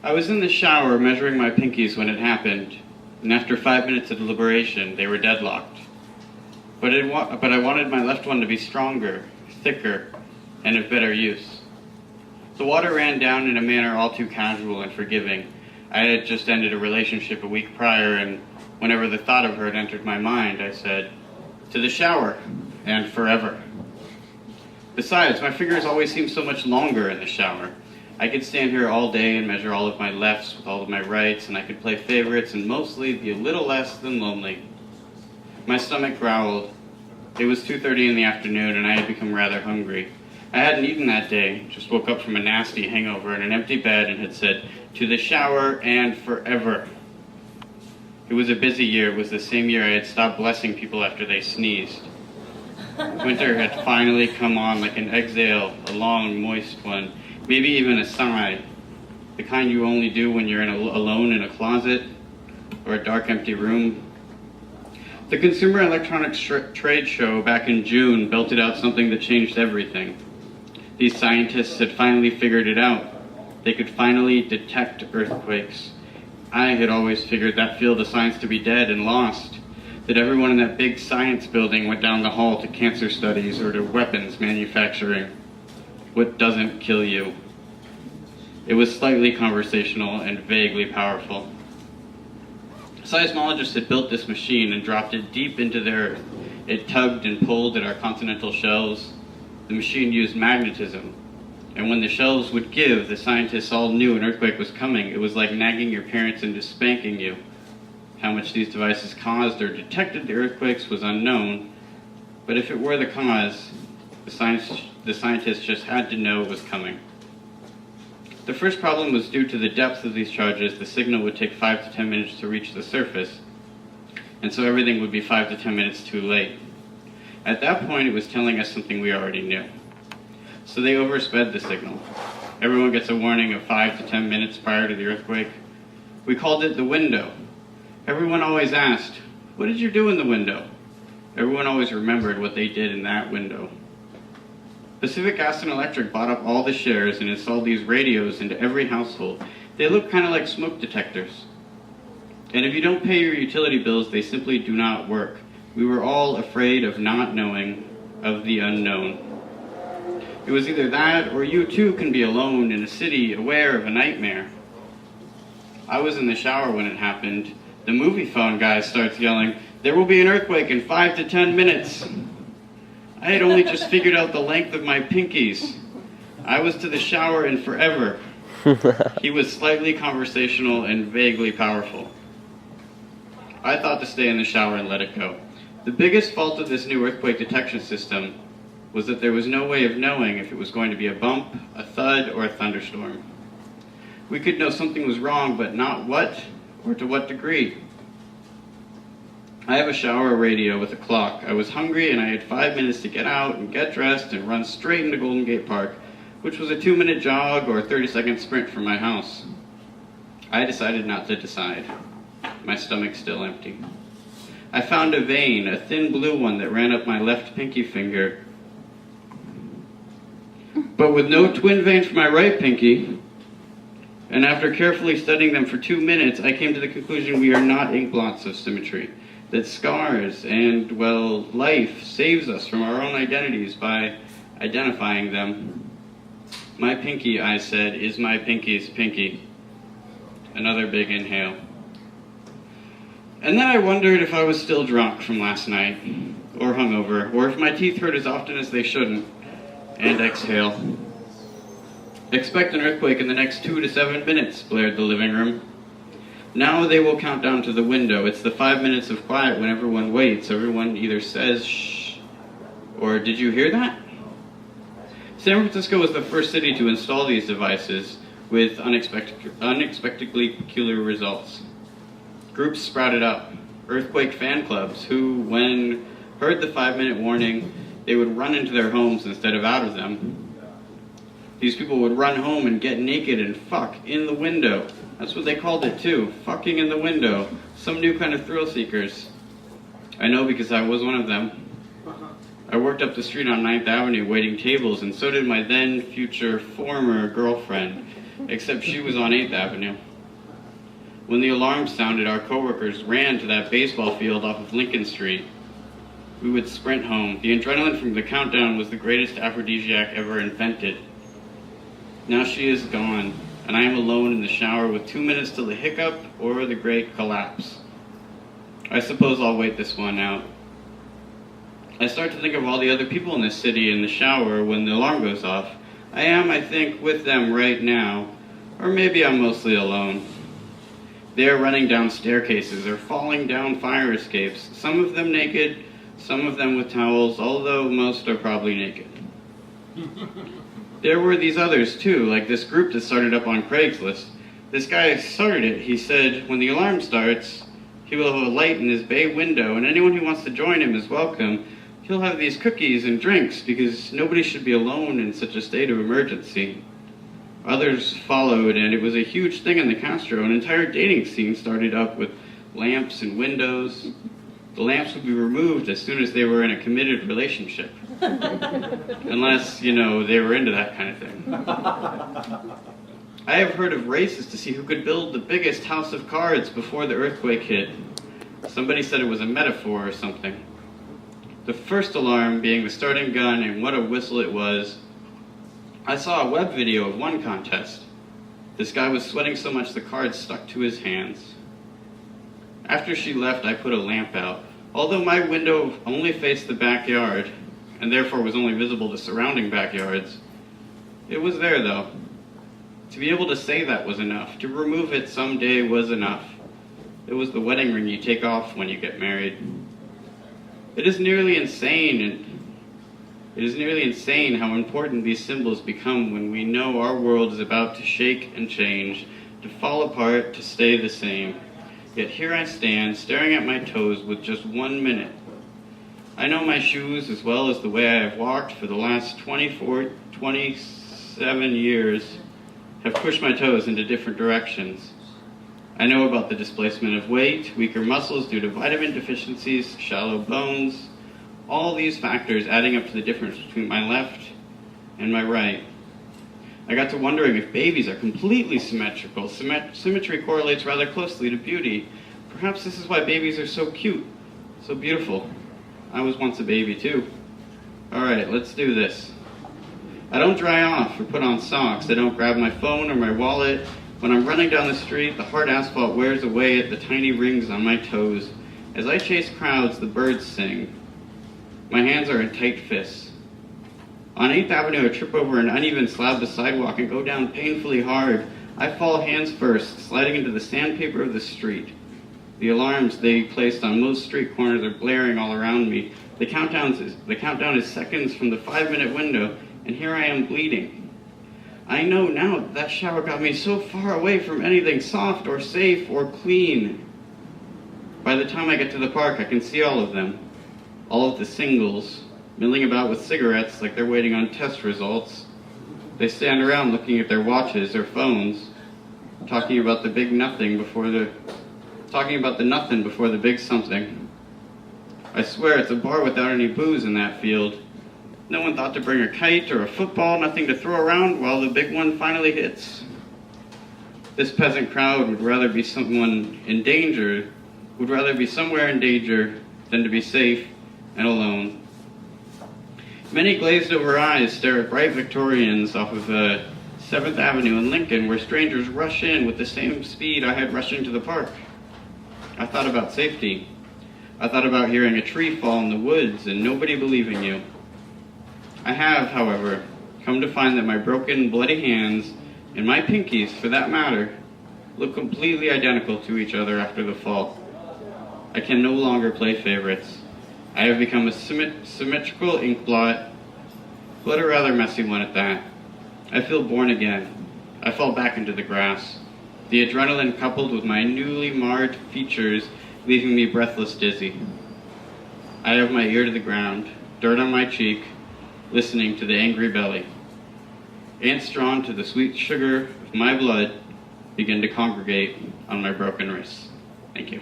I was in the shower measuring my pinkies when it happened, and after 5 minutes of deliberation, they were deadlocked. But I wanted my left one to be stronger, thicker, and of better use. The water ran down in a manner all too casual and forgiving. I had just ended a relationship a week prior, and whenever the thought of her had entered my mind, I said, "To the shower, and forever." Besides, my fingers always seemed so much longer in the shower. I could stand here all day and measure all of my lefts with all of my rights, and I could play favorites and mostly be a little less than lonely. My stomach growled. It was 2:30 in the afternoon, and I had become rather hungry. I hadn't eaten that day, just woke up from a nasty hangover in an empty bed and had said, "To the shower and forever." It was a busy year. It was the same year I had stopped blessing people after they sneezed. Winter had finally come on like an exhale, a long, moist one, maybe even a sigh, the kind you only do when you're alone in a closet or a dark, empty room. The Consumer Electronics Trade Show back in June belted out something that changed everything. These scientists had finally figured it out. They could finally detect earthquakes. I had always figured that field of science to be dead and lost, that everyone in that big science building went down the hall to cancer studies or to weapons manufacturing. What doesn't kill you? It was slightly conversational and vaguely powerful. Seismologists had built this machine and dropped it deep into the earth. It tugged and pulled at our continental shelves. The machine used magnetism. And when the shelves would give, the scientists all knew an earthquake was coming. It was like nagging your parents into spanking you. How much these devices caused or detected the earthquakes was unknown, but if it were the cause, the scientists just had to know it was coming. The first problem was due to the depth of these charges. The signal would take 5 to 10 minutes to reach the surface, and so everything would be 5 to 10 minutes too late. At that point, it was telling us something we already knew. So they oversped the signal. Everyone gets a warning of 5 to 10 minutes prior to the earthquake. We called it the window. Everyone always asked, "What did you do in the window?" Everyone always remembered what they did in that window. Pacific Gas and Electric bought up all the shares and installed these radios into every household. They look kind of like smoke detectors. And if you don't pay your utility bills, they simply do not work. We were all afraid of not knowing, of the unknown. It was either that, or you too can be alone in a city aware of a nightmare. I was in the shower when it happened. The movie phone guy starts yelling, "There will be an earthquake in 5 to 10 minutes. I had only just figured out the length of my pinkies. I was to the shower and forever. He was slightly conversational and vaguely powerful. I thought to stay in the shower and let it go. The biggest fault of this new earthquake detection system was that there was no way of knowing if it was going to be a bump, a thud, or a thunderstorm. We could know something was wrong, but not what or to what degree. I have a shower radio with a clock. I was hungry and I had 5 minutes to get out and get dressed and run straight into Golden Gate Park, which was a 2-minute jog or a 30-second sprint from my house. I decided not to decide. My stomach's still empty. I found a vein, a thin blue one that ran up my left pinky finger, but with no twin vein for my right pinky. And after carefully studying them for 2 minutes, I came to the conclusion we are not ink blots of symmetry. That scars and, well, life saves us from our own identities by identifying them. My pinky, I said, is my pinky's pinky. Another big inhale. And then I wondered if I was still drunk from last night, or hungover, or if my teeth hurt as often as they shouldn't. And exhale. Expect an earthquake in the next 2 to 7 minutes, blared the living room. Now they will count down to the window. It's the 5 minutes of quiet when everyone waits. Everyone either says, shh, or did you hear that? San Francisco was the first city to install these devices with unexpectedly peculiar results. Groups sprouted up, earthquake fan clubs, who, when heard the 5-minute warning, they would run into their homes instead of out of them. These people would run home and get naked and fuck in the window. That's what they called it too, fucking in the window. Some new kind of thrill seekers. I know because I was one of them. I worked up the street on 9th Avenue waiting tables, and so did my then future former girlfriend, except she was on 8th Avenue. When the alarm sounded, our coworkers ran to that baseball field off of Lincoln Street. We would sprint home. The adrenaline from the countdown was the greatest aphrodisiac ever invented. Now she is gone, and I am alone in the shower with 2 minutes till the hiccup or the great collapse. I suppose I'll wait this one out. I start to think of all the other people in this city in the shower when the alarm goes off. I am, I think, with them right now, or maybe I'm mostly alone. They are running down staircases or falling down fire escapes, some of them naked, some of them with towels, although most are probably naked. There were these others too, like this group that started up on Craigslist. This guy started it. He said, when the alarm starts, he will have a light in his bay window, and anyone who wants to join him is welcome. He'll have these cookies and drinks, because nobody should be alone in such a state of emergency. Others followed, and it was a huge thing in the Castro. An entire dating scene started up with lamps and windows. The lamps would be removed as soon as they were in a committed relationship. Unless, they were into that kind of thing. I have heard of races to see who could build the biggest house of cards before the earthquake hit. Somebody said it was a metaphor or something. The first alarm being the starting gun, and what a whistle it was. I saw a web video of one contest. This guy was sweating so much the cards stuck to his hands. After she left, I put a lamp out. Although my window only faced the backyard, and therefore was only visible to surrounding backyards, it was there though. To be able to say that was enough. To remove it someday was enough. It was the wedding ring you take off when you get married. It is nearly insane how important these symbols become when we know our world is about to shake and change, to fall apart, to stay the same. Yet here I stand, staring at my toes with just 1 minute. I know my shoes as well as the way I have walked for the last 27 years have pushed my toes into different directions. I know about the displacement of weight, weaker muscles due to vitamin deficiencies, shallow bones, all these factors adding up to the difference between my left and my right. I got to wondering if babies are completely symmetrical. Symmetry correlates rather closely to beauty. Perhaps this is why babies are so cute, so beautiful. I was once a baby too. Alright, let's do this. I don't dry off or put on socks. I don't grab my phone or my wallet. When I'm running down the street, the hard asphalt wears away at the tiny rings on my toes. As I chase crowds, the birds sing. My hands are in tight fists. On 8th Avenue, I trip over an uneven slab of sidewalk and go down painfully hard. I fall hands first, sliding into the sandpaper of the street. The alarms they placed on most street corners are blaring all around me. The countdown is seconds from the 5-minute window, and here I am bleeding. I know now that shower got me so far away from anything soft or safe or clean. By the time I get to the park, I can see all of them. All of the singles, milling about with cigarettes like they're waiting on test results. They stand around looking at their watches or phones, talking about the nothing before the big something. I swear it's a bar without any booze in that field. No one thought to bring a kite or a football, nothing to throw around while the big one finally hits. This peasant crowd would rather be somewhere in danger than to be safe and alone. Many glazed-over eyes stare at bright Victorians off of 7th Avenue in Lincoln, where strangers rush in with the same speed I had rushing to the park. I thought about safety. I thought about hearing a tree fall in the woods and nobody believing you. I have, however, come to find that my broken, bloody hands, and my pinkies, for that matter, look completely identical to each other after the fall. I can no longer play favorites. I have become a symmetrical ink blot, but a rather messy one at that. I feel born again. I fall back into the grass. The adrenaline coupled with my newly marred features, leaving me breathless dizzy. I have my ear to the ground, dirt on my cheek, listening to the angry belly. Ants drawn to the sweet sugar of my blood begin to congregate on my broken wrists. Thank you.